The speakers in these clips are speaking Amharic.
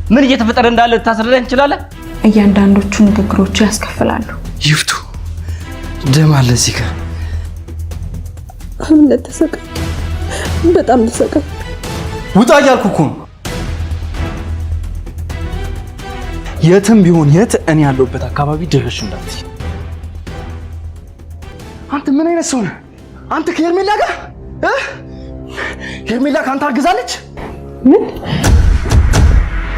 ምን እየተፈጠረ እንዳለ ታስረዳኝ እንችላለን? እያንዳንዶቹ ንግግሮች ያስከፍላሉ። ይፍቱ ደም አለ እዚህ ጋር አብነት ተሰቃይ፣ በጣም ተሰቃይ። ውጣ እያልኩ እኮ ነው። የትም ቢሆን የት እኔ ያለሁበት አካባቢ ድረሽ እንዳትይ። አንተ ምን አይነት ሰው ነህ? አንተ ከሄርሜላ ጋር ሄርሜላ ካንተ አርግዛለች?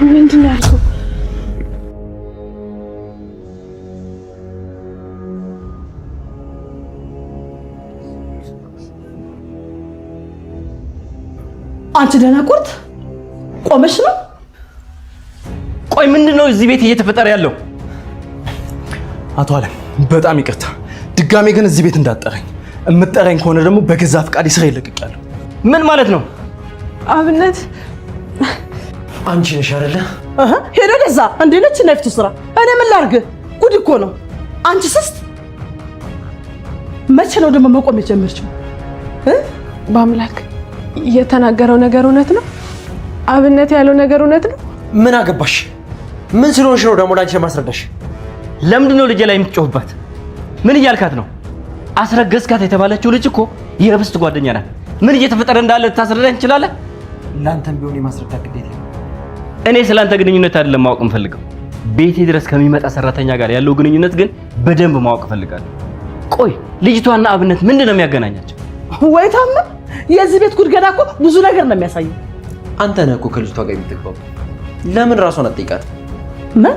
ምንድን ነው ያልከው? አንቺ ደናቁርት ቆመሽ ነው? ቆይ ምንድነው እዚህ ቤት እየተፈጠረ ያለው? አቶ አለም በጣም ይቅርታ። ድጋሜ ግን እዚህ ቤት እንዳትጠራኝ። እምትጠራኝ ከሆነ ደግሞ በገዛ ፍቃድ ስራ ይለቅቃለሁ። ምን ማለት ነው? አብነት አንቺ ነሽ አይደለ? ሄዶ ለዛ እንዴ ነች ነፍቱ ስራ። እኔ ምን ላርግ? ጉድ እኮ ነው። አንቺ ስስት መቼ ነው ደግሞ መቆም የጀመርችው? በአምላክ የተናገረው ነገር እውነት ነው? አብነት ያለው ነገር እውነት ነው? ምን አገባሽ? ምን ስለሆንሽ ነው ደግሞ ላንቺ ማስረዳሽ? ለምንድን ነው ልጄ ላይ የምትጮህባት? ምን እያልካት ነው? አስረገዝካት የተባለችው ልጅ እኮ የህብስት ጓደኛ ናት። ምን እየተፈጠረ እንዳለ ታስረዳኝ እንችላለን? ላንተም ቢሆን የማስረዳት ግዴታ ነው። እኔ ስላንተ ግንኙነት አይደለም ማወቅ እንፈልገው፣ ቤቴ ድረስ ከሚመጣ ሰራተኛ ጋር ያለው ግንኙነት ግን በደንብ ማወቅ ፈልጋለሁ። ቆይ ልጅቷና አብነት ምንድነው የሚያገናኛቸው? ወይ ታማ የዚህ ቤት ጉድ ገና እኮ ብዙ ነገር ነው የሚያሳየው። አንተ ነህ እኮ ከልጅቷ ጋር የምትግባቡ። ለምን ራሷን አትጠይቃት? ምን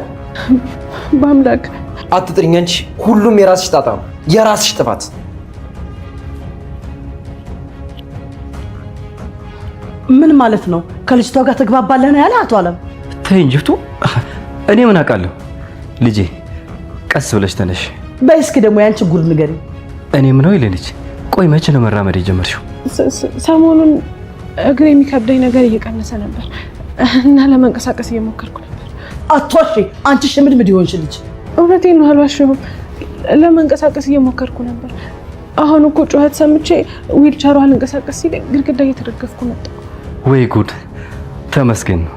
በአምላክ አትጥሪኝ አንቺ። ሁሉም የራስሽ ጣጣ ነው፣ የራስሽ ጥፋት። ምን ማለት ነው? ከልጅቷ ጋር ተግባባለህ ነው ያለ አቶ አለም? ተይ እንጂ ፍቱ። እኔ ምን አውቃለሁ? ልጄ ቀስ ብለሽ ተነሽ። በይ እስኪ ደግሞ ያንቺ ጉድ ንገሪ። እኔ ምን ነው ይለኝ። ቆይ መቼ ነው መራመድ የጀመርሽው? ሰሞኑን እግሬ የሚከብደኝ ነገር እየቀነሰ ነበር እና ለመንቀሳቀስ እየሞከርኩ ነበር። አትዋሺ አንቺ ሽምድምድ ይሆንሽ ልጅ። እውነቴን ነው አልዋሽሁም። ለመንቀሳቀስ እየሞከርኩ ነበር። አሁን እኮ ጩኸት ሰምቼ ዊልቸሯ አልንቀሳቀስ ሲል ግድግዳ እየተደገፍኩ መጣሁ። ወይ ጉድ! ተመስገን ነው።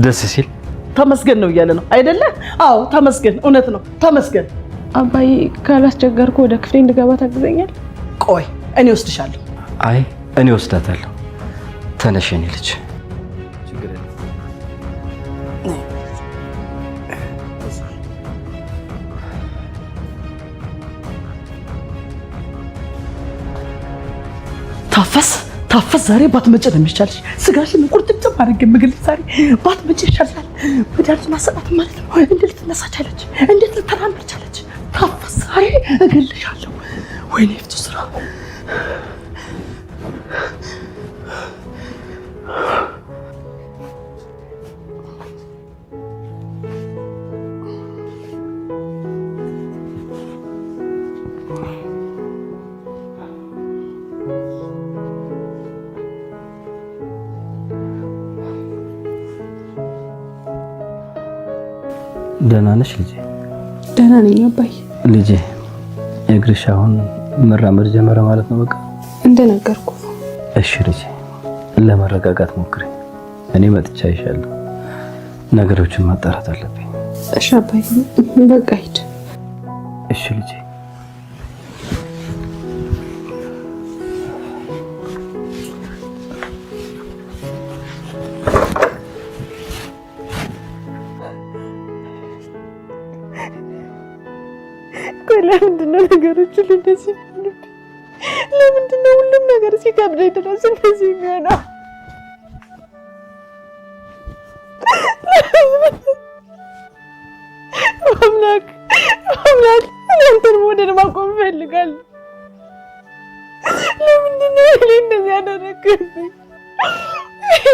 ደስ ሲል ተመስገን ነው እያለ ነው አይደለ? አዎ ተመስገን፣ እውነት ነው ተመስገን። አባዬ ካላስቸገርኩ ወደ ክፍሌ እንድገባ ታግዘኛል? ቆይ እኔ ወስድሻለሁ። አይ እኔ ወስዳታለሁ። ተነሽ የኔ ልጅ። ታፈስ ዛሬ ባትመጪ ነው የሚሻልሽ። ስጋሽን ቁርጥጭም አድርጌ ምግልሽ ዛሬ ባትመጪ ይሻላል። ወዳጅ ማሰጣት ማለት ነው። እንዴት ልትነሳ ቻለች? እንዴት ልትራመድ ቻለች? ታፈስ ዛሬ እገልሻለሁ። ወይኔ ፍቱ ስራ። ደህና ነሽ ልጄ? ደህና ነኝ አባዬ። ልጄ እግርሽ አሁን መራመድ ጀመረ ማለት ነው? በቃ እንደነገርኩ። እሺ ልጄ ለመረጋጋት ሞክሪ። እኔ መጥቻ ይሻለሁ። ነገሮችን ማጣራት አለብኝ። እሺ አባዬ በቃ ሂድ። እሺ ልጄ። ለምንድን ነው ነገሮች እንደዚህ የሚሆኑት? ለምንድን ነው ሁሉም ነገር ሲከብደኝ ድረስ እንደዚህ የሚሆነው? አምላክ አንተን መውደድ ማቆም እፈልጋለሁ። ለምንድን ነው እኔ እንደዚህ ያደረግብኝ?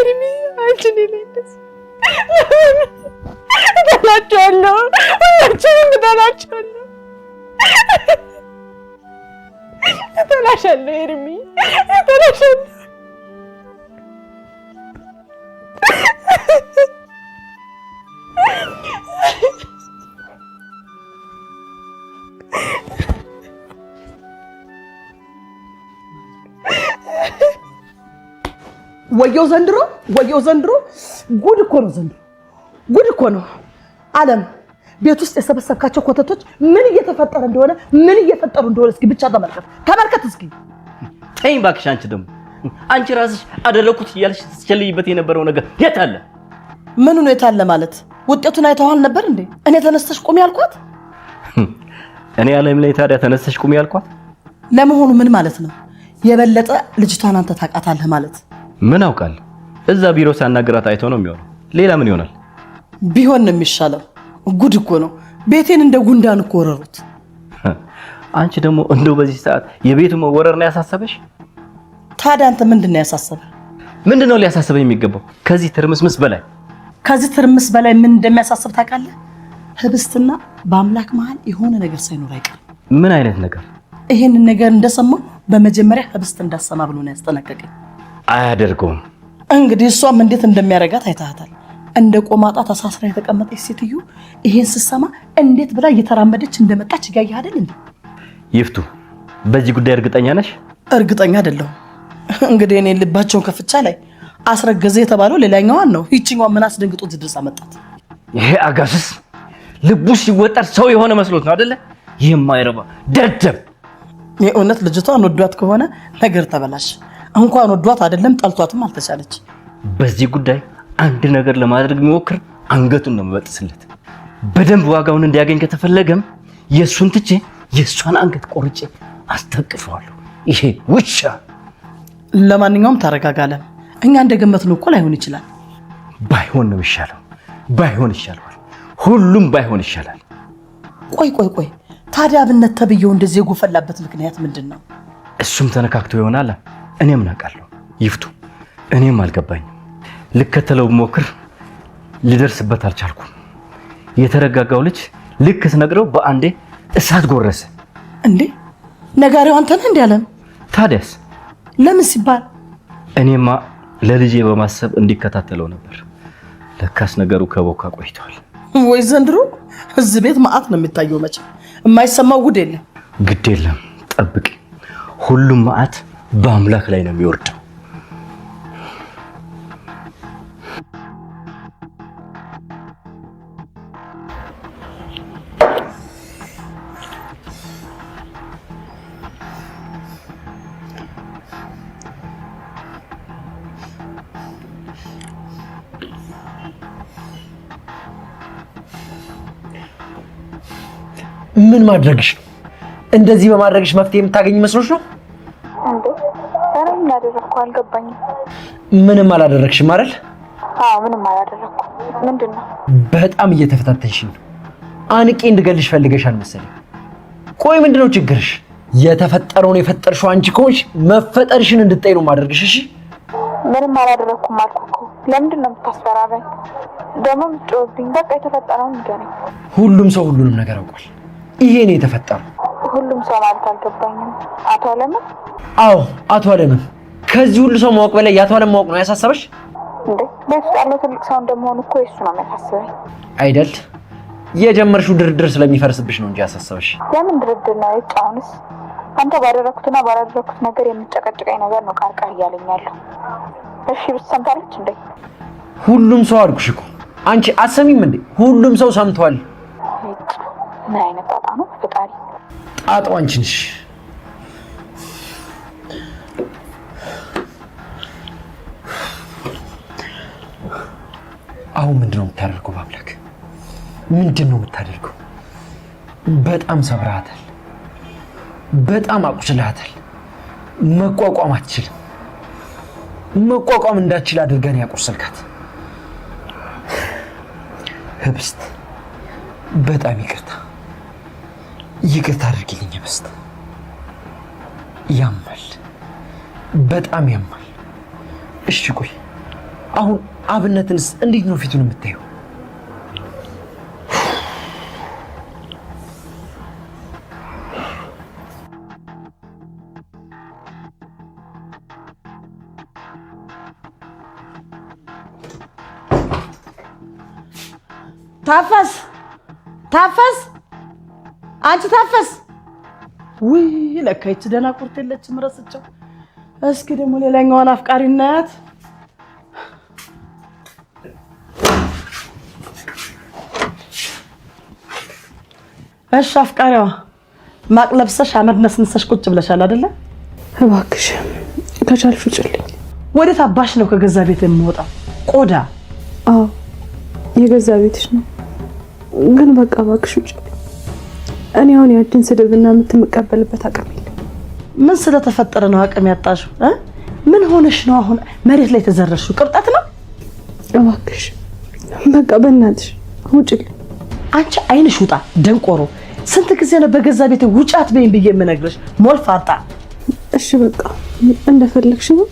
እኔ አንቺ ነኝ እንደዚህ እጠላቸዋለሁ። ሁላችንም እጠላቸዋለሁ። እጠላሻለሁ ኤርሚ፣ እጠላሻለሁ። ወየው ዘንድሮ ጉድ እኮ ነው ዘንድሮ። ጉድ እኮ ነው ዓለም ቤት ውስጥ የሰበሰብካቸው ኮተቶች ምን እየተፈጠረ እንደሆነ ምን እየፈጠሩ እንደሆነ እስኪ ብቻ ተመልከት እስኪ ተይኝ እባክሽ አንቺ ራስሽ አደረኩት እያልሽ ትችልይበት የነበረው ነገር የት አለ ምን ነው የታለ ማለት ውጤቱን አይተዋል ነበር እንዴ እኔ ተነስተሽ ቁሚ ያልኳት እኔ ዓለም ላይ ታዲያ ተነስተሽ ቁሚ ያልኳት ለመሆኑ ምን ማለት ነው የበለጠ ልጅቷን አንተ ታቃታለህ ማለት ምን አውቃለሁ እዛ ቢሮ ሳናገራት አይተው ነው የሚሆነው ሌላ ምን ይሆናል ቢሆን ነው የሚሻለው ጉድ እኮ ነው ቤቴን እንደ ጉንዳን እኮ ወረሩት አንቺ ደግሞ እንደው በዚህ ሰዓት የቤቱ መወረር ነው ያሳሰበሽ ታዲያ አንተ ምንድነው ያሳሰበ ምንድነው ሊያሳስበኝ የሚገባው ከዚህ ትርምስ በላይ ምን እንደሚያሳስብ ታውቃለህ ህብስትና በአምላክ መሃል የሆነ ነገር ሳይኖር አይቀር ምን አይነት ነገር ይሄንን ነገር እንደሰማው በመጀመሪያ ህብስት እንዳሰማ ብሎ ነው ያስጠነቀቀኝ አያደርገውም እንግዲህ እሷም እንዴት እንደሚያረጋት አይታታል እንደ ቆማጣ ተሳስራ የተቀመጠች ሴትዮ ይሄን ሲሰማ እንዴት ብላ እየተራመደች እንደመጣች ያያህ አይደል እንዴ ይፍቱ በዚህ ጉዳይ እርግጠኛ ነሽ እርግጠኛ አይደለሁ እንግዲህ እኔ ልባቸውን ከፍቻ ላይ አስረገዘ የተባለው ሌላኛዋን ነው ይቺኛው ምን አስደንግጦት ድረስ አመጣት ይሄ አጋስስ ልቡ ሲወጣር ሰው የሆነ መስሎት ነው አይደለ የማይረባ ደደብ የእውነት ልጅቷን ወዷት ከሆነ ነገር ተበላሽ እንኳን ወዷት አይደለም ጠልቷትም አልተቻለች በዚህ ጉዳይ አንድ ነገር ለማድረግ የሚሞክር አንገቱን ነው መበጥስለት በደንብ ዋጋውን እንዲያገኝ ከተፈለገም የሱን ትቼ የሷን አንገት ቆርጬ አስተቅፈዋለሁ ይሄ ውሻ ለማንኛውም ታረጋጋለ እኛ እንደገመትነው እኮ ላይሆን ይችላል ባይሆን ነው ይሻላል ባይሆን ይሻላል ሁሉም ባይሆን ይሻላል ቆይ ታዲያ አብነት ተብየው እንደዚህ የጎፈላበት ምክንያት ምንድነው እሱም ተነካክቶ ይሆናል እኔም ናቃለሁ ይፍቱ እኔም አልገባኝም ልከተለው ሞክር ሊደርስበት አልቻልኩም የተረጋጋው ልጅ ልክ ስነግረው በአንዴ እሳት ጎረሰ እንዴ ነጋሪው አንተ ነህ እንዴ አለም ታዲያስ ለምን ሲባል እኔማ ለልጄ በማሰብ እንዲከታተለው ነበር ለካስ ነገሩ ከቦካ ቆይቷል ወይ ዘንድሮ እዚህ ቤት ማአት ነው የሚታየው መቼ የማይሰማው ጉድ የለም ግድ የለም ጠብቂ ሁሉም ማአት በአምላክ ላይ ነው የሚወርደው ምን ማድረግሽ ነው እንደዚህ በማድረግሽ መፍትሄ የምታገኝ መስሎሽ ነው እንዴ አረም ያደረኩ አልገባኝም ምንም አላደረግሽም አይደል አዎ ምንም አላደረኩ ምንድነው በጣም እየተፈታተንሽ ነው አንቄ እንድገልሽ ፈልገሻል መሰለኝ ቆይ ምንድነው ችግርሽ የተፈጠረውን የፈጠርሽው አንቺ ከሆንሽ መፈጠርሽን እንድትጠይ ነው ማድረግሽ እሺ ምንም አላደረኩም አልኩ ለምንድነው የምታስፈራራኝ ደሞ ምትጮብኝ በቃ የተፈጠረውን ንገረኝ ሁሉም ሰው ሁሉንም ነገር ያውቃል ይሄ ነው የተፈጠረው ሁሉም ሰው ማለት አልገባኝም አቶ አለም አዎ አቶ አለም ከዚህ ሁሉ ሰው ማወቅ በላይ ያቶ አለም ማወቅ ነው ያሳሰበሽ እንዴ ቤት ያለው ትልቅ ሰው እንደመሆኑ እኮ እሱ ነው የሚያሳስበኝ አይደል የጀመርሽው ድርድር ስለሚፈርስብሽ ነው እንጂ ያሳሰበሽ ለምን ድርድር ነው ይጫውንስ አንተ ባደረኩትና ባላደረኩት ነገር የምትጨቀጭቀኝ ነገር ነው ቃርቃር እያለኛለሁ እሺ ብትሰምታለች እንዴ ሁሉም ሰው አልኩሽ እኮ አንቺ አሰሚም እንዴ ሁሉም ሰው ሰምቷል ምን አይነት ጣጣ ነው ፈጣሪ ጣጣው አንቺ ነሽ አሁን ምንድነው የምታደርገው ባምላክ ምንድነው የምታደርገው በጣም ሰብራታል በጣም አቁስላታል መቋቋም አትችልም መቋቋም እንዳትችል አድርገን ያቆሰልካት ህብስት በጣም ይቅርታ አድርጊልኝ ህብስት ያማል በጣም ያማል እሺ ቆይ አሁን አብነትንስ እንዴት ነው ፊቱን የምታየው ታፈስ አንቺ ታፈስ ውይ ለካ ይች ደና ቁርጥ የለችም ረስቸው እስኪ ደግሞ ሌላኛዋን አፍቃሪ እናያት እሺ አፍቃሪዋ ማቅ ለብሰሽ አመድ ነስንሰሽ ቁጭ ብለሻል አይደለ? እባክሽ ከቻልሽ ውጭልኝ። ወዴት አባሽ ነው ከገዛ ቤት የምወጣው? ቆዳ አዎ የገዛ ቤትሽ ነው፣ ግን በቃ እባክሽ ውጭልኝ። እኔ አሁን ያንቺን ስድብና የምትመቀበልበት አቅም የለም። ምን ስለተፈጠረ ነው አቅም ያጣሽው? ምን ሆነሽ ነው አሁን መሬት ላይ ተዘረሽው? ቅብጣት ነው? እባክሽ በቃ በእናትሽ ውጭልኝ። አንቺ አይንሽ ውጣ ደንቆሮ። ስንት ጊዜ ነው በገዛ ቤት ውጫት በይኝ ብዬ የምነግርሽ? ሞልፋጣ። እሺ በቃ እንደፈለግሽ ነው፣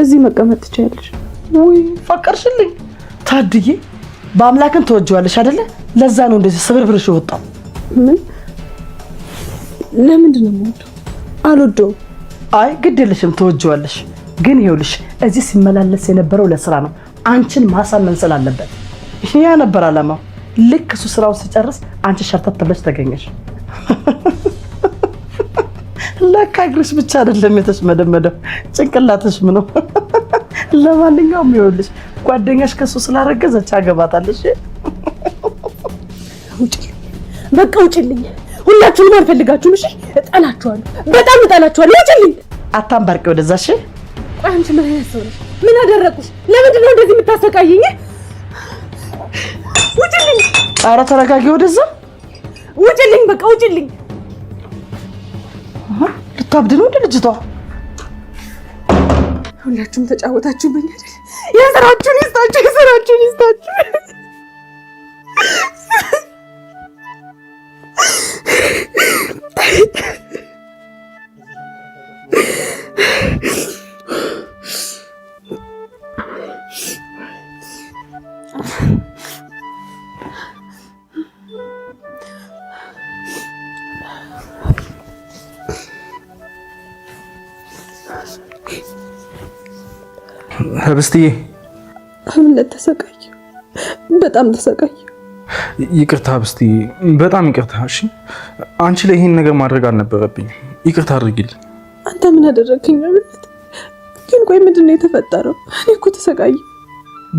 እዚህ መቀመጥ ትችያለሽ። ውይ ፈቀርሽልኝ ታድዬ። በአምላክን ተወጂዋለሽ አይደለ? ለዛ ነው እንደዚህ ስብርብርሽ ወጣው። ምን ለምንድን ነው የምወደው? አልወደውም። አይ ግድ የለሽም ተወጂዋለሽ። ግን ይኸውልሽ እዚህ ሲመላለስ የነበረው ለስራ ነው፣ አንቺን ማሳመን ስላለበት። ያ ነበር አላማው። ልክ እሱ ስራውን ሲጨርስ አንቺ ሸርተት ብለሽ ተገኘሽ። ለካ እግርሽ ብቻ አይደለም የተሽመደመደው ጭንቅላትሽ ምን ነው? ለማንኛውም ይኸውልሽ ጓደኛሽ ከሱ ስላረገዘች አገባታለሽ። ውጭልኝ በቃ ውጭልኝ። ሁላችሁንም አልፈልጋችሁም። እሺ እጠላችኋለሁ፣ በጣም እጠላችኋለሁ። ውጭልኝ። አታምባርቂ ወደዛ። እሺ ቆይ አንቺ ምን አይነት ሰው ነሽ? ምን አደረኩሽ? ለምንድን ነው እንደዚህ የምታሰቃይኝ? ውጭልኝ። ኧረ ተረጋጊ። ወደዛ ውጭልኝ፣ በቃ ውጭልኝ። ልታብድ ነው እንደ ልጅቷ። ሁላችሁም ተጫወታችሁብኝ አይደል? የስራችሁን ይስጣችሁ፣ የስራችሁን ይስጣችሁ። ህብስትዬ እምነት ተሰቃየ፣ በጣም ተሰቃየ። ይቅርታ ህብስትዬ፣ በጣም ይቅርታ። እሺ አንቺ ላይ ይሄን ነገር ማድረግ አልነበረብኝም። ይቅርታ አድርጊልኝ። አንተ ምን አደረግከኝ? እምነት ግን ቆይ ምንድን ነው የተፈጠረው? እኔ እኮ ተሰቃየ።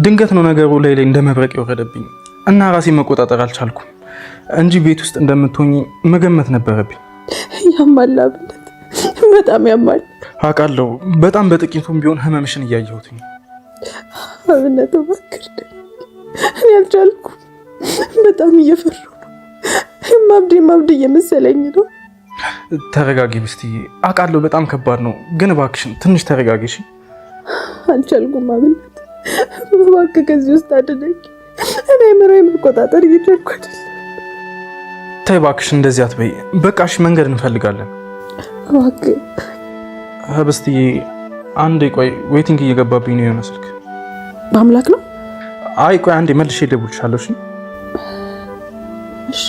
ድንገት ነው ነገሩ ላይ እንደ መብረቅ የወረደብኝ እና ራሴን መቆጣጠር አልቻልኩም እንጂ ቤት ውስጥ እንደምትሆኚ መገመት ነበረብኝ። ያማል እምነት፣ በጣም ያማል። አውቃለሁ። በጣም በጥቂቱም ቢሆን ህመምሽን እያየሁትኝ። እምነት እባክህ እኔ አልቻልኩም። በጣም እየፈራሁ ነው። ማብድ እየመሰለኝ ነው። ተረጋጊ ብስትዬ። አውቃለሁ በጣም ከባድ ነው፣ ግን እባክሽን ትንሽ ተረጋጊ። እሺ አልቻልኩም። እምነት እባክህ ከዚህ ውስጥ አድነኝ። እኔ አእምሮዬን መቆጣጠር እየቻልኩ አይደለም። ተይ እባክሽን እንደዚህ አትበይ። በቃ እሺ መንገድ እንፈልጋለን። እባክህ ህብስትዬ አንዴ ቆይ፣ ዌቲንግ እየገባብኝ ነው የሆነ ስልክ። በአምላክ ነው። አይ ቆይ አንዴ መልሼ እደውልልሻለሁ። እሺ እሺ።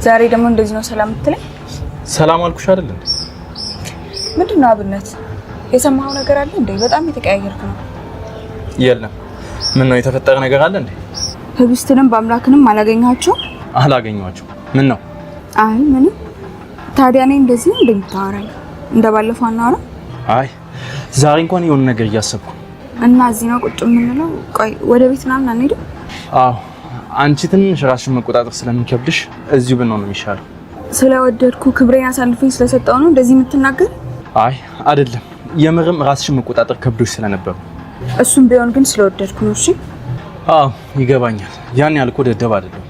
ዛሬ ደግሞ እንደዚህ ነው ሰላም የምትለኝ? ሰላም አልኩሽ አይደል እንዴ? ምንድነው አብነት? የሰማኸው ነገር አለ እንዴ? በጣም የተቀያየርክ ነው። የለም። ምን ነው የተፈጠረ ነገር አለ እንዴ? ህብስትንም በአምላክንም አላገኘኋቸው? አላገኘኋቸው። ምን ነው? አይ ምንም። ታዲያ እኔ እንደዚህ ነው እንደምታወራኝ? እንደባለፈው አናወራ? አይ ዛሬ እንኳን የሆነ ነገር እያሰብኩ እና እዚህ ነው ቁጭ የምንለው። ቆይ ወደ ቤት ምናምን አንሄድም? አዎ አንቺ ትንሽ ራስሽን መቆጣጠር ስለሚከብድሽ እዚሁ ብንሆን ነው የሚሻለው። ስለወደድኩ ክብሬን አሳልፈኝ ስለሰጠው ነው እንደዚህ የምትናገር? አይ አይደለም፣ የምርም ራስሽን መቆጣጠር ከብዶሽ ስለነበር። እሱም ቢሆን ግን ስለወደድኩ ነው። እሺ አዎ ይገባኛል። ያን ያልኩ ደደብ አይደለም።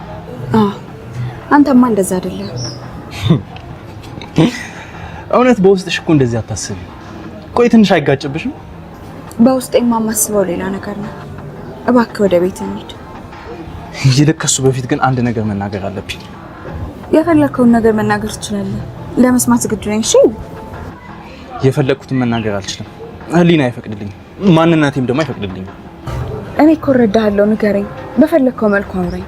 አንተማ እንደዛ አይደለም። እውነት በውስጥሽ እኮ እንደዚህ አታስቢ። ቆይ ትንሽ አይጋጭብሽም? በውስጤማ የማስበው ሌላ ነገር ነው። እባክህ ወደ ቤት እንሂድ። ይልቅ ከሱ በፊት ግን አንድ ነገር መናገር አለብኝ። የፈለከውን ነገር መናገር ትችላለህ። ለመስማት ዝግጁ ነኝ። እሺ የፈለኩትን መናገር አልችልም፣ ህሊና አይፈቅድልኝም። ማንነቴም ደግሞ አይፈቅድልኝም። እኔ እኮ እረዳሃለሁ፣ ንገረኝ፣ በፈለግከው መልኩ አውራኝ።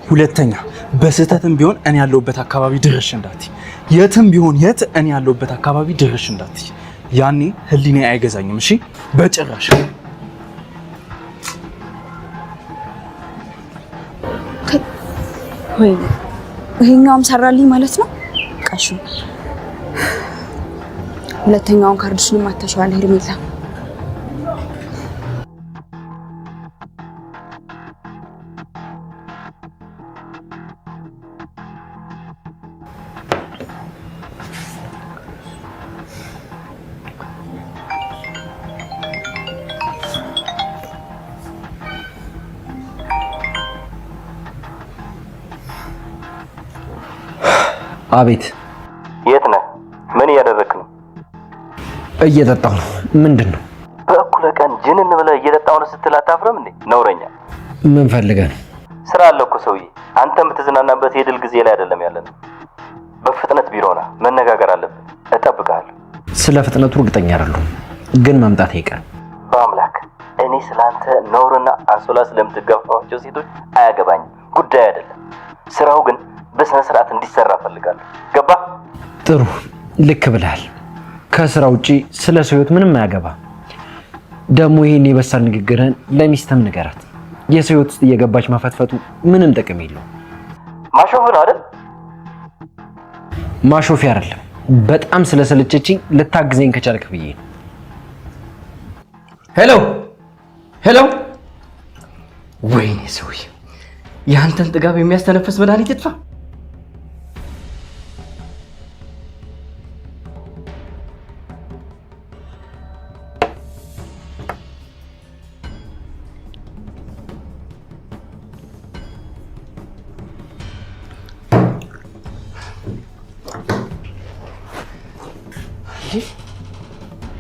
ሁለተኛ በስህተትም ቢሆን እኔ ያለሁበት አካባቢ ድርሽ እንዳትይ፣ የትም ቢሆን የት እኔ ያለሁበት አካባቢ ድርሽ እንዳትይ። ያኔ ህሊኔ አይገዛኝም። እሺ? በጭራሽ። ወይ ይሄኛውም ሰራልኝ ማለት ነው። ቀሹ ሁለተኛውን ካርድሽን ማተሻዋል ሄርሜላ። አቤት። የት ነህ? ምን እያደረክ ነው? እየጠጣሁ ነው። ምንድን ነው? በእኩለ ቀን ጅንን ብለህ እየጠጣሁ ነው ስትል አታፍረም እንዴ? ነውረኛ። ምን ፈልገህ ነው? ስራ አለ እኮ ሰውዬ። አንተ የምትዝናናበት የድል ጊዜ ላይ አይደለም ያለነው። በፍጥነት ቢሮ ና፣ መነጋገር አለብን። እጠብቅሃለሁ። ስለ ፍጥነቱ እርግጠኛ አይደለሁም፣ ግን መምጣት አይቀርም። በአምላክ እኔ ስላንተ ነውርና አንሶላ ስለምትጋፋቸው ሴቶች አያገባኝም፣ ጉዳይ አይደለም። ስራው ግን በስነ ስርዓት እንዲሰራ ፈልጋለሁ። ገባ? ጥሩ፣ ልክ ብለሃል። ከስራ ውጪ ስለ ሰው ህይወት ምንም አያገባ። ደግሞ ይሄን የበሳል ንግግርህን ለሚስትም ንገራት። የሰው ህይወት ውስጥ እየገባች ማፈትፈቱ ምንም ጥቅም የለውም። ማሾፍ ነው አይደል? ማሾፊ አይደለም። በጣም ስለሰለቸችኝ ልታግዘኝ ከቻልክ ብዬ ነው። ሄሎ ሄሎ። ወይኔ ሰውዬ፣ ያንተን ጥጋብ የሚያስተነፍስ መድኃኒት ይጥፋ።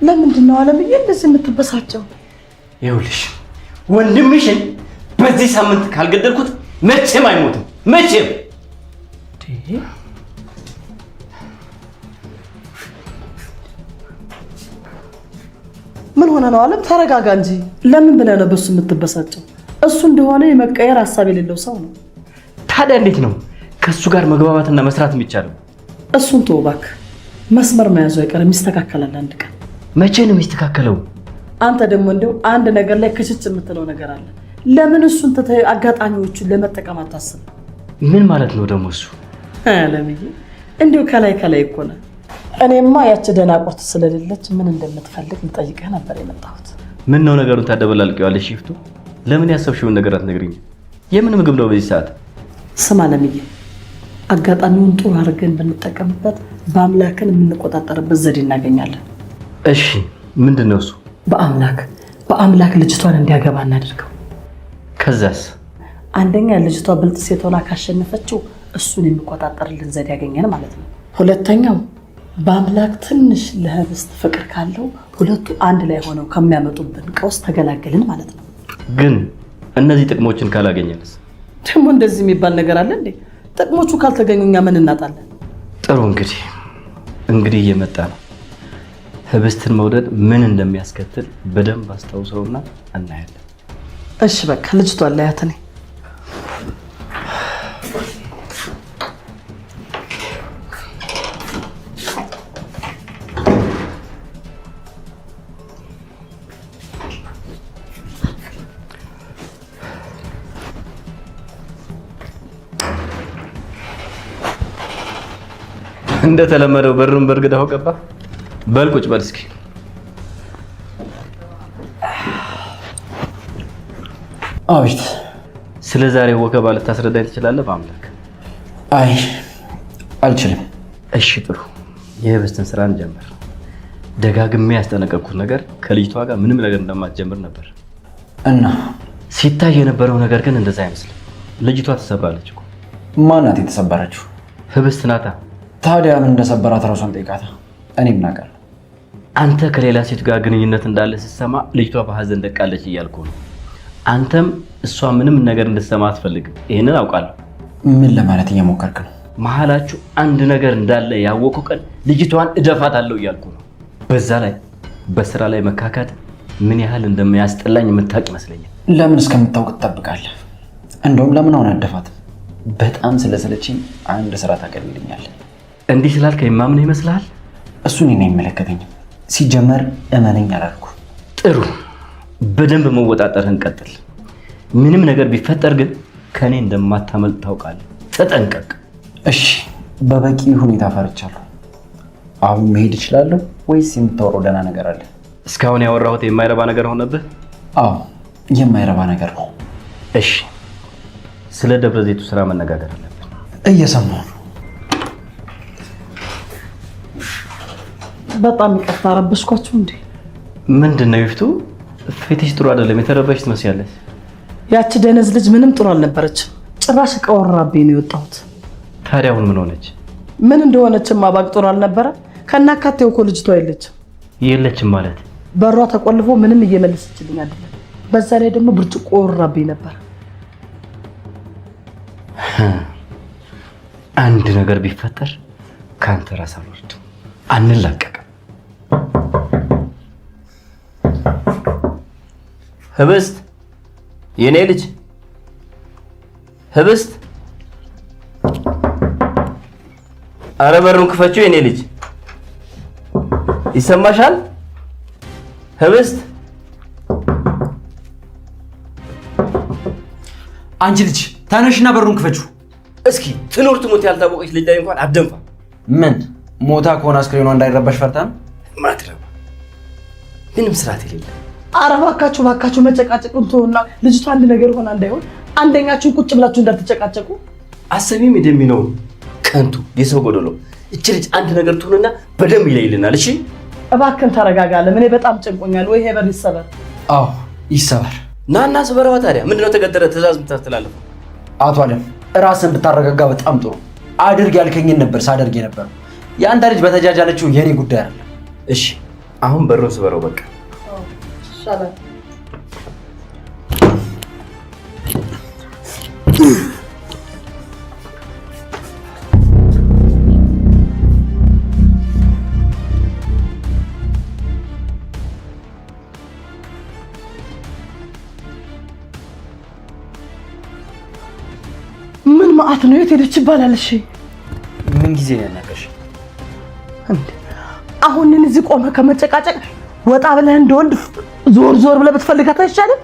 ለምንድን ነው አለምዬ እንደዚህ የምትበሳጨው? ይኸውልሽ ወንድምሽን በዚህ ሳምንት ካልገደልኩት መቼም አይሞትም። መቼም ምን ሆነ ነው አለም? ተረጋጋ እንጂ። ለምን ብለህ ነው በሱ የምትበሳጨው? እሱ እንደሆነ የመቀየር ሀሳብ የሌለው ሰው ነው። ታዲያ እንዴት ነው ከሱ ጋር መግባባትና መስራት የሚቻለው? እሱን ተው እባክህ። መስመር መያዙ አይቀርም፣ ይስተካከላል አንድ ቀን። መቼ ነው የሚስተካከለው? አንተ ደግሞ እንደው አንድ ነገር ላይ ክችች የምትለው ነገር አለ። ለምን እሱን ትተህ አጋጣሚዎቹን ለመጠቀም አታስብ? ምን ማለት ነው ደግሞ እሱ? አለምዬ እንዲሁ ከላይ ከላይ እኮ ነው። እኔማ ያቺ ደናቁርት ስለሌለች ምን እንደምትፈልግ ልጠይቅህ ነበር የመጣሁት። ምን ነው ነገሩን ታደበላልቀዋለሽ? ሽፍቱ ለምን ያሰብሽውን ነገር አትነግሪኝ? የምን ምግብ ነው በዚህ ሰዓት? ስማ አለምዬ፣ አጋጣሚውን ጥሩ አድርገን ብንጠቀምበት በአምላክን የምንቆጣጠርበት ዘዴ እናገኛለን። እሺ ምንድን ነው እሱ? በአምላክ ልጅቷን እንዲያገባ እናደርገው። ከዛስ? አንደኛ ልጅቷ ብልጥ ሴት ሆና ካሸነፈችው እሱን የሚቆጣጠርልን ዘዴ ያገኘን ማለት ነው። ሁለተኛው በአምላክ ትንሽ ለህብስት ፍቅር ካለው ሁለቱ አንድ ላይ ሆነው ከሚያመጡብን ቀውስ ተገላገልን ማለት ነው። ግን እነዚህ ጥቅሞችን ካላገኘንስ? ደግሞ እንደዚህ የሚባል ነገር አለ እንዴ? ጥቅሞቹ ካልተገኙ እኛ ምን እናጣለን? ጥሩ እንግዲህ እየመጣ ነው። ህብስትን መውደድ ምን እንደሚያስከትል በደንብ አስታውሰውና እናያለን። እሺ በቃ ልጅቷን ላያት ነኝ። እንደተለመደው በሩን በርግዳው ገባ። በል ቁጭ በል እስኪ። አቤት። ስለ ዛሬው ወከባ ልታስረዳኝ ትችላለህ? በአምላክ። አይ አልችልም። እሺ ጥሩ፣ የህብስትን ስራ እንጀምር። ደጋግሜ ያስጠነቀቅኩት ነገር ከልጅቷ ጋር ምንም ነገር እንደማትጀምር ነበር እና ሲታይ የነበረው ነገር ግን እንደዛ አይመስልም። ልጅቷ ተሰብራለች እኮ። ማናት የተሰበረችው? ህብስት ናታ። ታዲያ ምን እንደሰበራት ራሷን ጠይቃታ። እኔ ምን አውቃለሁ? አንተ ከሌላ ሴት ጋር ግንኙነት እንዳለ ስትሰማ ልጅቷ በሀዘን ደቃለች እያልኩ ነው። አንተም እሷ ምንም ነገር እንድትሰማ አትፈልግም። ይሄንን አውቃለሁ። ምን ለማለት እየሞከርክ ነው? መሀላችሁ አንድ ነገር እንዳለ ያወቁ ቀን ልጅቷን እደፋታለሁ እያልኩ ነው። በዛ ላይ በስራ ላይ መካካድ ምን ያህል እንደሚያስጠላኝ የምታውቅ ይመስለኛል። ለምን እስከምታውቅ ትጠብቃለህ? እንደውም ለምን አሁን አደፋት? በጣም ስለሰለችኝ አንድ ስራ ታቀልልኛለህ። እንዲህ ስላልክ የማምን ይመስልሃል? እሱን እኔ አይመለከተኝም። ሲጀመር እመነኝ አላልኩ። ጥሩ፣ በደንብ መወጣጠርህን ቀጥል። ምንም ነገር ቢፈጠር ግን ከኔ እንደማታመልጥ ታውቃለህ። ተጠንቀቅ። እሺ፣ በበቂ ሁኔታ ፈርቻለሁ። አሁን መሄድ እችላለሁ ወይስ የምታወራው ደህና ነገር አለ? እስካሁን ያወራሁት የማይረባ ነገር ሆነብህ? አዎ፣ የማይረባ ነገር ነው። እሺ፣ ስለ ደብረ ዘይቱ ስራ መነጋገር አለብን። እየሰማሁ ነው። በጣም ይቅርታ ረበሽኳችሁ እንዴ? ምንድነው ይፍቱ? ፊትሽ ጥሩ አይደለም፣ የተረበሽ ትመስያለሽ። ያቺ ደነዝ ልጅ ምንም ጥሩ አልነበረችም። ጭራሽ ቀወራብኝ ነው የወጣሁት። ታዲያ አሁን ምን ሆነች? ምን እንደሆነችማ ባቅ ጥሩ አልነበረ። ከናካቴው እኮ ልጅቷ የለችም። የለችም ማለት? በሯ ተቆልፎ ምንም እየመለሰችልኝ አይደለም። በዛ ላይ ደግሞ ብርጭቆ ወራብኝ ነበር። አንድ ነገር ቢፈጠር ካንተ ራስ አልወርድም፣ አንላቀቅም። ህብስት፣ የኔ ልጅ ህብስት፣ አረ በሩን ክፈችው የኔ ልጅ። ይሰማሻል? ህብስት፣ አንቺ ልጅ ተነሽና በሩን ክፈችው። እስኪ ትኑር ትሞት ያልታወቀች ልጅ ላይ እንኳን አትደንፋ። ምን ሞታ ከሆነ አስክሬኗ እንዳይረባሽ ፈርታ ነው? ማትረባ ምንም ስርዓት የሌለ። ኧረ እባካችሁ መጨቃጨቁን ተውና ልጅቷ አንድ ነገር ሆና እንዳይሆን አንደኛችሁን ቁጭ ብላችሁ እንዳትጨቃጨቁ። አሰሚም እንደሚነው ከንቱ የሰው ጎደሎ። እቺ ልጅ አንድ ነገር ትሆንና በደንብ ይለይልናል። እሺ እባክን ተረጋጋ። ለምን በጣም ጨንቆኛል። ወይ ሄበር ይሰበር። አዎ ይሰበር። ናና ስበረዋ። ታዲያ ምንድነው ተገደረ ትእዛዝ የምታስተላልፈው? አቶ አለም ራስን ብታረጋጋ በጣም ጥሩ። አድርግ ያልከኝን ነበር ሳደርግ የነበረው። የአንተ ልጅ በተጃጃለችው የኔ ጉዳይ አለ። እሺ አሁን በሩን ስበረው በቃ። ይሻላል። ምን ማአት ነው? የት ሄደች ይባላል? እሺ ምን ጊዜ ነው ያናገርሽ? አሁን እዚህ ቆመ ከመጨቃጨቅ ወጣ ብለህ እንደወንድ ዞር ብለህ ብትፈልጋት አይሻልም?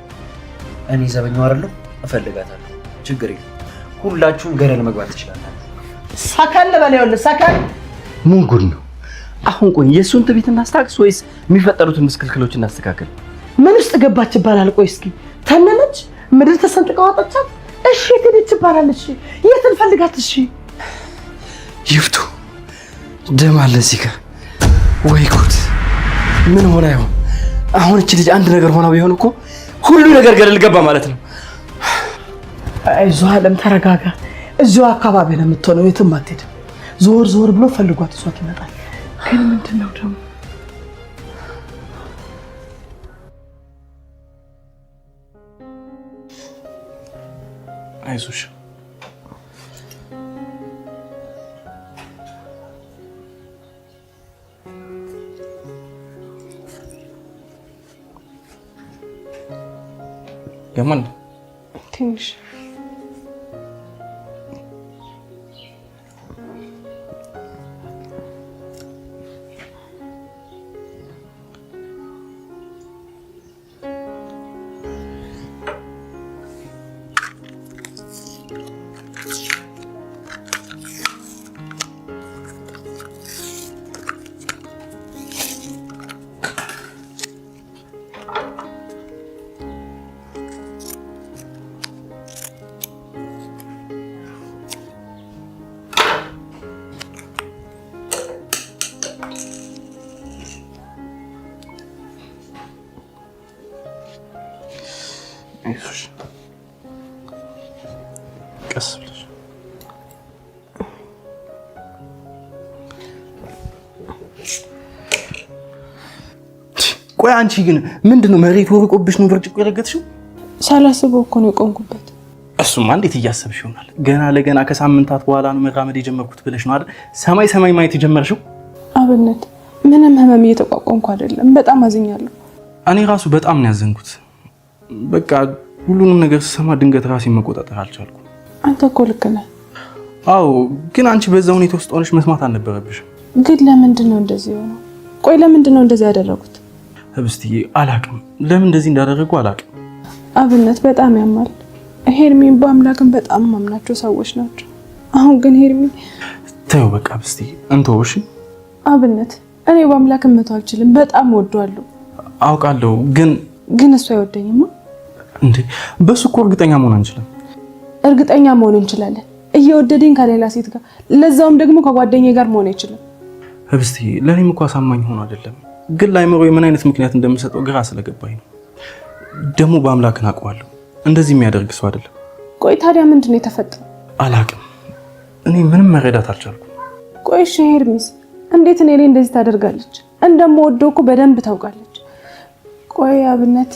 እኔ ዘበኛው አይደለሁ፣ እፈልጋታለሁ። ችግር የለም። ሁላችሁም ገደል መግባት ትችላላችሁ። ሰከን በል። ይኸውልህ ሰከን። ምን ጉድ ነው አሁን? ቆይ የእሱን ትዕቢት እናስታክስ ወይስ የሚፈጠሩትን ምስክልክሎች እናስተካክል? ምን ውስጥ ገባች ይባላል? ቆይ እስኪ ተነነች፣ ምድር ተሰንጥቃ ወጣቻት። እሺ የት ሄደች ይባላል? እሺ የት እንፈልጋት? እሺ ይፍቱ ደም አለ እዚህ ጋር። ወይ ጉድ! ምን ሆነ ይሆን አሁን? እቺ ልጅ አንድ ነገር ሆና ቢሆን እኮ ሁሉ ነገር ገደል ገባ ማለት ነው። አይዞህ አለም ተረጋጋ። እዚሁ አካባቢ ነው የምትሆነው፣ የትም አትሄድም። ዞር ብሎ ፈልጓት እሷት ይመጣል። ግን ምንድነው ደግሞ? አይዞሽ ያማን ትንሽ አይዞሽ ቀስ ብለሽ። ቆይ አንቺ ግን ምንድነው መሬት ወርቆብሽ ነው ብርጭቆ የረገጥሽው? ሳላስበው እኮ ነው የቆምኩበት። እሱማ እንዴት እያሰብሽ ይሆናል? ገና ለገና ከሳምንታት በኋላ ነው መራመድ የጀመርኩት ብለሽ ነው አይደል ሰማይ ማየት የጀመርሽው? አብነት ምንም ህመም እየተቋቋምኩ አይደለም። በጣም አዝኛለሁ። እኔ ራሱ በጣም ነው ያዘንኩት። በቃ ሁሉንም ነገር ስሰማ ድንገት ራሴን መቆጣጠር አልቻልኩም። አንተ እኮ ልክ ነህ። አዎ፣ ግን አንቺ በዛ ሁኔታ ውስጥ ሆነሽ መስማት አልነበረብሽም። ግን ለምንድን ነው እንደዚህ የሆነው? ቆይ ለምንድን ነው እንደዚህ ያደረጉት? ህብስትዬ አላቅም፣ ለምን እንደዚህ እንዳደረጉ አላቅም። አብነት በጣም ያማል። ሄርሚን በአምላክም በጣም ማምናቸው ሰዎች ናቸው። አሁን ግን ሄርሚ ተይው በቃ ህብስትዬ እንተውሽ። አብነት እኔ በአምላክም መተው አልችልም። በጣም ወደዋለሁ። አውቃለሁ፣ ግን እሱ አይወደኝማ። እንዴ በሱ እኮ እርግጠኛ መሆን አንችልም። እርግጠኛ መሆን እንችላለን። እየወደደኝ ከሌላ ሴት ጋር ለዛውም ደግሞ ከጓደኛዬ ጋር መሆን አይችልም። ህብስትዬ ለኔም እኮ አሳማኝ ሆኖ አይደለም፣ ግን ላይምሮዬ ምን አይነት ምክንያት እንደምሰጠው ግራ ስለገባኝ ነው። ደግሞ በአምላክን አውቀዋለሁ፣ እንደዚህ የሚያደርግ ሰው አይደለም። ቆይ ታዲያ ምንድነው የተፈጠረው? አላቅም፣ እኔ ምንም መረዳት አልቻልኩም። ቆይ እሺ ሄርሚስ እንዴት እኔ ላይ እንደዚህ ታደርጋለች? እንደምወደው እኮ በደንብ ታውቃለች። ቆይ አብነት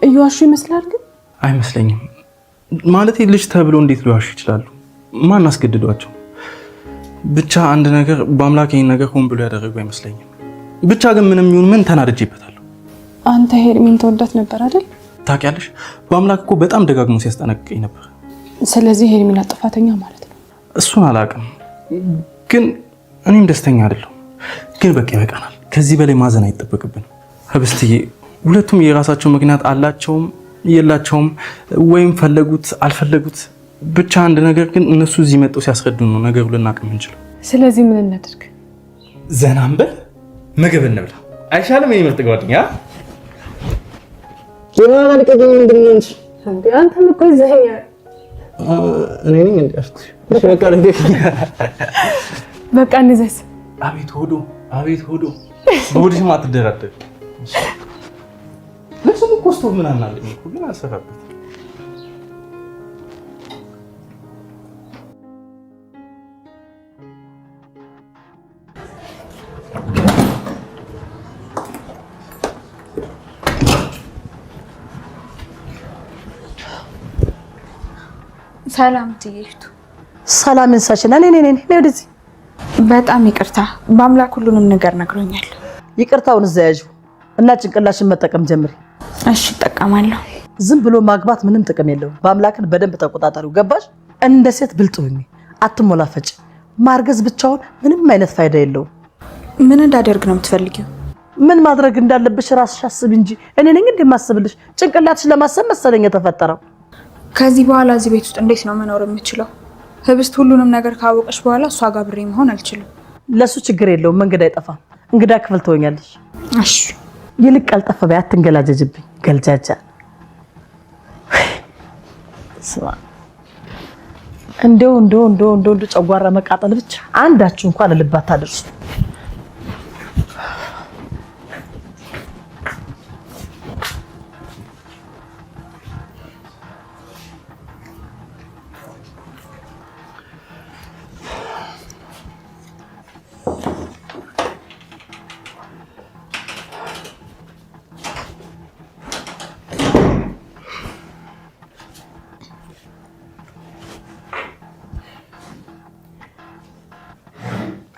እየዋሹ ይመስላል? ግን አይመስለኝም። ማለት ልጅ ተብሎ እንዴት ሊዋሹ ይችላሉ? ማን አስገድዷቸው? ብቻ አንድ ነገር በአምላክ ይሄን ነገር ሆን ብሎ ያደረጉ አይመስለኝም። ብቻ ግን ምንም ይሁን ምን ተናድጄበታለሁ። አንተ ሄርሚን ተወዳት ነበር አይደል? ታውቂያለሽ፣ በአምላክ እኮ በጣም ደጋግሞ ሲያስጠነቅቀኝ ነበር። ስለዚህ ሄርሚን ጥፋተኛ ማለት ነው? እሱን አላውቅም፣ ግን እኔም ደስተኛ አይደለሁ። ግን በቃ ይበቃናል። ከዚህ በላይ ማዘን አይጠበቅብንም። ህብስትዬ ሁለቱም የራሳቸው ምክንያት አላቸውም የላቸውም፣ ወይም ፈለጉት አልፈለጉት፣ ብቻ አንድ ነገር ግን እነሱ እዚህ መጥተው ሲያስረዱን ነው ነገሩ ልናውቅ የምንችለው። ስለዚህ ምን እናድርግ? ዘና እንበል፣ ምግብ እንብላ አይሻልም? የኔ ምርጥ ጓደኛ አንተም እኮ ይዘኸኛል። እኔ ነኝ እንዲያስኩ በቃ እንዘዝ። አቤት ሆዶ፣ አቤት ሆዶ፣ በሆድሽ ማትደራደር ለምን ኮስቶ ምን አናለኝ እኮ ግን አልሰራበት። ሰላም ትይሽቱ። ሰላም እንሳችን ነኝ ወደዚህ። በጣም ይቅርታ፣ በአምላክ ሁሉንም ነገር ነግሮኛል። ይቅርታውን እዛ ያዥው እና ጭንቅላሽን መጠቀም ጀምሪ። እሺ እጠቀማለሁ። ዝም ብሎ ማግባት ምንም ጥቅም የለውም። በአምላክን በደንብ ተቆጣጣሪው። ገባሽ? እንደ ሴት ብልጥ ሁኚ፣ አትሞላፈጭ። ማርገዝ ብቻውን ምንም አይነት ፋይዳ የለውም። ምን እንዳደርግ ነው የምትፈልጊው? ምን ማድረግ እንዳለብሽ ራስሽ አስብ እንጂ እኔ ነኝ እንደማስብልሽ። ጭንቅላትሽ ለማሰብ መሰለኝ የተፈጠረው። ከዚህ በኋላ እዚህ ቤት ውስጥ እንዴት ነው መኖር የምችለው? ህብስት ሁሉንም ነገር ካወቀሽ በኋላ እሷ ጋር ብሬ መሆን አልችልም። ለሱ ችግር የለውም፣ መንገድ አይጠፋም። እንግዳ ክፍል ትሆኛለሽ። እሺ ይልቅ ቀልጠፍ በይ፣ አትንገላጀጅብኝ ገልጃጃ። ስማ እንደው ጨጓራ መቃጠል ብቻ አንዳችሁ እንኳን ልብ አታደርሱ።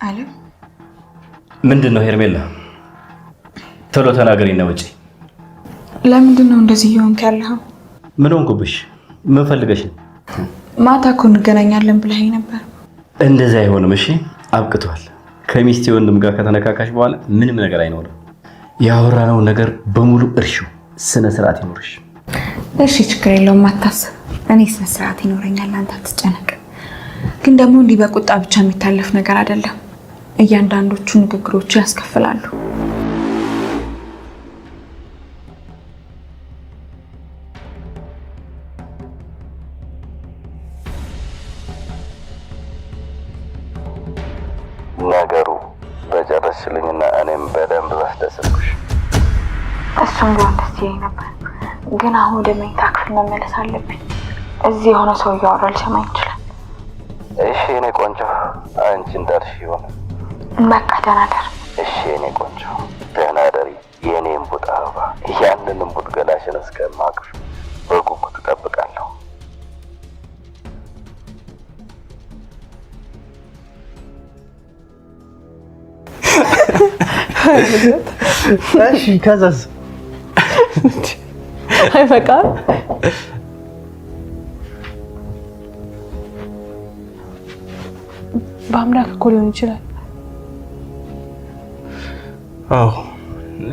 አለም ምንድን ነው ሄርሜላ? ቶሎ ተናገሪና ውጪ። ለምንድን ነው እንደዚህ እየሆንክ ያለኸው? ምን ሆንኩብሽ? ምን ፈልገሽ? ማታ እኮ እንገናኛለን ብለኸኝ ነበር። እንደዚህ አይሆንም። እሺ አብቅቷል። ከሚስቴ ወንድም ጋር ከተነካካሽ በኋላ ምንም ነገር አይኖርም። ያወራነው ነገር በሙሉ እርሺው። ስነ ስርዓት ይኖርሽ። እሺ ችግር የለውም፣ አታስብ። እኔ ስነ ስርዓት ይኖረኛል፣ አንተ አትጨነቅ። ግን ደግሞ እንዲህ በቁጣ ብቻ የሚታለፍ ነገር አይደለም። እያንዳንዶቹ ንግግሮች ያስከፍላሉ። ነገሩ በጨረስሽልኝና እኔም በደንብ ባስደሰትኩሽ። እሱም ቢሆን ደስ ይለኝ ነበር፣ ግን አሁን ወደ መኝታ ክፍል መመለስ አለብኝ። እዚህ የሆነ ሰው እያወራ ሊሰማኝ ይችላል። እሺ የኔ ቆንጆ፣ አንቺ እንዳልሽ ይሆን። በቃ ደህና ደር። እሺ የኔ ቆንጆ፣ ደህና ደሪ የኔ እምቡጥ አበባ። ያንን እምቡጥ ገላሽን እስከማቅፍ በጉጉት እጠብቃለሁ። እሺ ከዛስ? አይበቃም? በአምላክ እኮ ሊሆን ይችላል። አዎ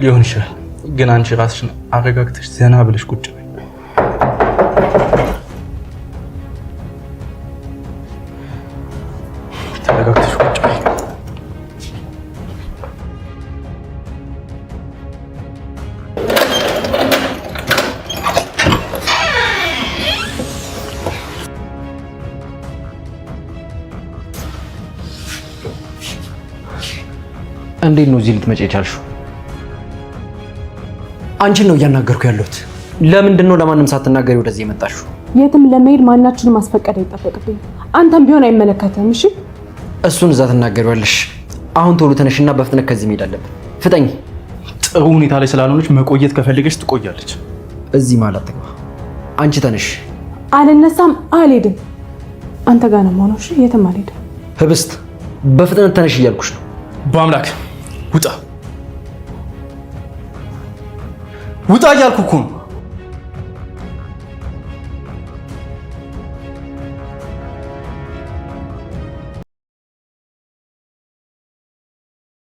ሊሆን ይችላል። ግን አንቺ ራስሽን አረጋግተሽ ዘና ብለሽ ቁጭ በይ። ተረጋግተሽ ቁጭ በይ። እንዴት ነው እዚህ ልትመጪ የቻልሽው? አንቺን ነው እያናገርኩ ያለሁት። ለምንድን ነው ለማንም ሳትናገሪ ወደዚህ የመጣሽው? የትም ለመሄድ ማናችንም ማስፈቀድ አይጠበቅብኝ። አንተም ቢሆን አይመለከትም። እሺ እሱን እዛ ትናገሪዋለሽ። አሁን ቶሎ ተነሽና በፍጥነት ከዚህ መሄድ አለብን። ፍጠኝ። ጥሩ ሁኔታ ላይ ስላልሆነች መቆየት ከፈለገች ትቆያለች። እዚህ ማለት ትግባ። አንቺ ተነሽ። አልነሳም፣ አልሄድም። አንተ ጋር ነው የምሆነው። እሺ የትም አልሄድም። ህብስት በፍጥነት ተነሽ እያልኩሽ ነው። በአምላክ ውጣ ውጣ እያልኩ እኮ ነው።